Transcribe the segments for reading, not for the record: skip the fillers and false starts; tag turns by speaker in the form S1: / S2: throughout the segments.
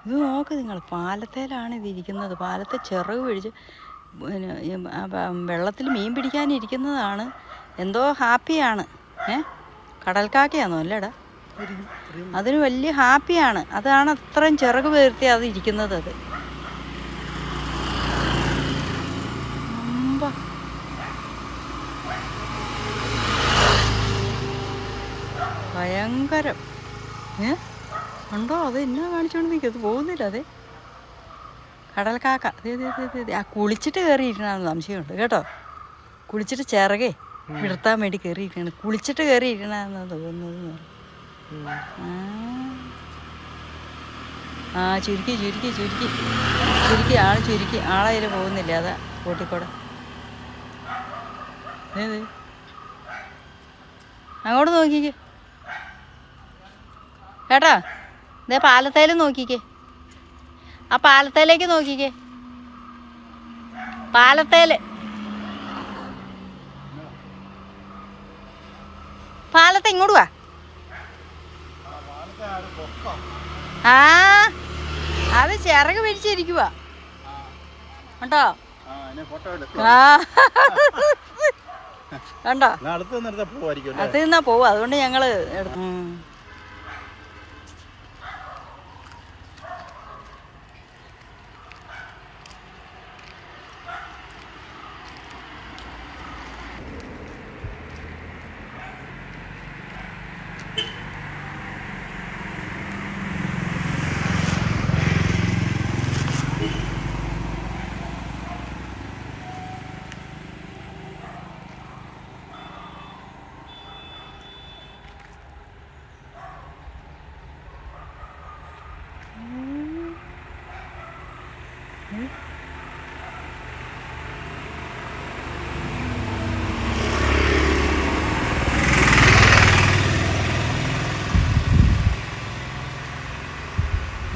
S1: ഇത് നോക്ക് നിങ്ങൾ, പാലത്തേലാണ് ഇതിരിക്കുന്നത്. പാലത്തെ ചിറക് പിടിച്ച് വെള്ളത്തിൽ മീൻ പിടിക്കാനിരിക്കുന്നതാണ്. എന്തോ ഹാപ്പിയാണ്. കടൽക്കാക്കയാണോ അല്ലേടാ? അതിന് വലിയ ഹാപ്പിയാണ്. അതാണ് അത്രയും ചിറക് വീർത്തി അത് ഇരിക്കുന്നത്. അത് ഭയങ്കരം. ഉണ്ടോ? അത് എന്നാ കാണിച്ചോണ്ട് നിൽക്കും. അത് പോകുന്നില്ല. അതെ കടൽക്കാക്ക. അതെ ആ കുളിച്ചിട്ട് കയറിയിരിക്കണമെന്ന് സംശയമുണ്ട് കേട്ടോ. കുളിച്ചിട്ട് ചിറകെ വിടർത്താൻ വേണ്ടി കയറിയിരിക്കണം. കുളിച്ചിട്ട് കയറിയിരിക്കണമെന്ന് തോന്നുന്നത്. ആ ചുരുക്കി ചുരുക്കി ചുരുക്കി ചുരുക്കി ആൾ ചുരുക്കി ആളതിൽ പോകുന്നില്ല. അതാ കൂട്ടിക്കൂടെ. അങ്ങോട്ട് നോക്കിക്കേ കേട്ടോ. ഇതേ പാലത്തേലും നോക്കിക്കേ. ആ പാലത്തേലേക്ക് നോക്കിക്കേ. പാലത്തേല് പാലത്തെ ഇങ്ങോട്ട് വാ. ആ അത് ചിറക് പിടിച്ചിരിക്കുക കേട്ടോ. ആ കണ്ടോ? അത് നിന്നാ പോവും. അതുകൊണ്ട് ഞങ്ങള് എടുത്തു.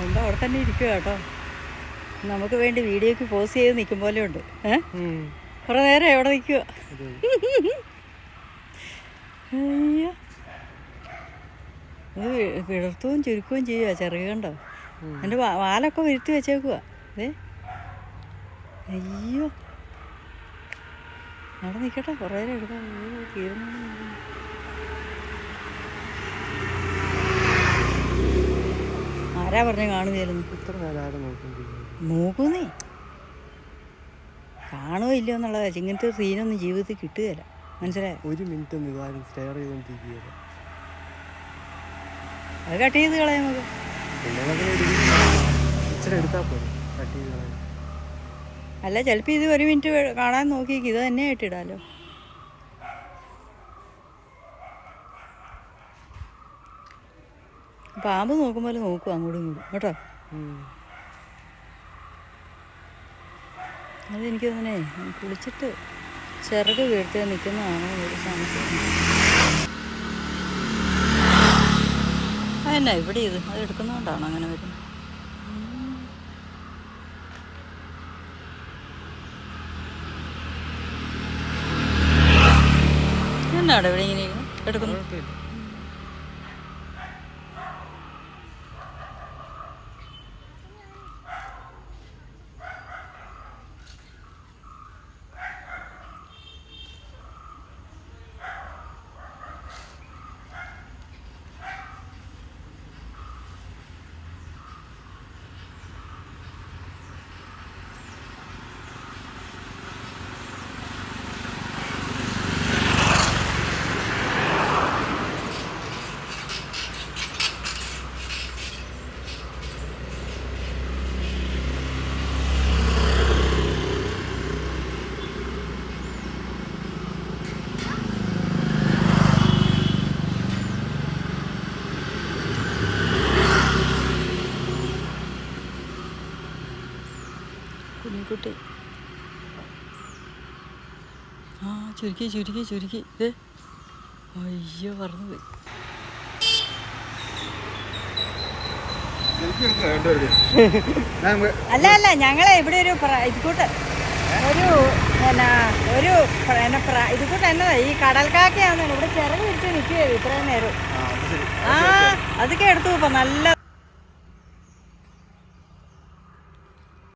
S1: എന്താ അവിടെ തന്നെ ഇരിക്കുക കേട്ടോ. നമുക്ക് വേണ്ടി വീഡിയോക്ക് പോസ് ചെയ്ത് നിൽക്കും പോലെ ഉണ്ട്. കുറെ നേരം എവിടെ നിൽക്കുക. അയ്യോ ഇത് വിടർത്തുകയും ചുരുക്കുകയും ചെയ്യുക. ചെറിയ കണ്ടോ? എൻ്റെ വാലൊക്കെ വിരുത്തി വെച്ചേക്കുക. അതെ അയ്യോ അവിടെ നിൽക്കട്ടെ. കുറേ നേരം എടുക്കാം. തീരുന്നു. ആരാ പറഞ്ഞ കാണുകയായിരുന്നു? നോക്കുന്നേ കാണുകയോ ഇല്ലയോ എന്നുള്ള കാര്യം. ഇങ്ങനത്തെ ഒരു സീനൊന്നും ജീവിതത്തിൽ കിട്ടുകയില്ല. മനസ്സിലായോ?
S2: ഒരു മിനിറ്റ് ഒന്ന് ഇതാരും സ്റ്റെയർ ചെയ്തോണ്ടിരിക്കുകയല്ല.
S1: അത് കട്ട് ചെയ്ത് കളയാം നമുക്ക്.
S2: ഇച്ചിരി എടുത്താൽ പോലെ കട്ട് ചെയ്ത് കളയാം.
S1: അല്ല ചിലപ്പോൾ ഇത് ഒരു മിനിറ്റ് കാണാൻ നോക്കിയേക്ക് ഇത് തന്നെ ആയിട്ടിടാലോ. പാമ്പ് നോക്കുമ്പോൾ നോക്കും അങ്ങോട്ടും ഇങ്ങോട്ടും കേട്ടോ. അതെനിക്ക് തന്നെ കുളിച്ചിട്ട് ചിറക് വീഴ്ത്തി നിൽക്കുന്നതാണോ ഒരു സംശയം. അതന്നെ ഇവിടെ ഇത് അത് എടുക്കുന്നതുകൊണ്ടാണോ അങ്ങനെ വരുന്നത്? എന്നാടെ ഇവിടെ ഇങ്ങനെ എടുക്കുന്നു? കുഞ്ഞിക്കുട്ടി ആ ചുരുക്കി ചുരുക്കി ചുരുക്കി. ഇത് അയ്യോ പറഞ്ഞു പോയി. അല്ല അല്ല ഞങ്ങളെ ഇവിടെ ഒരു ഇതുകൂട്ട് ഇതുകൂട്ട് എന്നതാ ഈ കടൽക്കാക്കയാണെന്ന് ഇവിടെ ചിറക് വിരിച്ച് നിൽക്കുകയാണ് ഇത്രയും നേരം. ആ അതൊക്കെ എടുത്തു ഇപ്പം നല്ല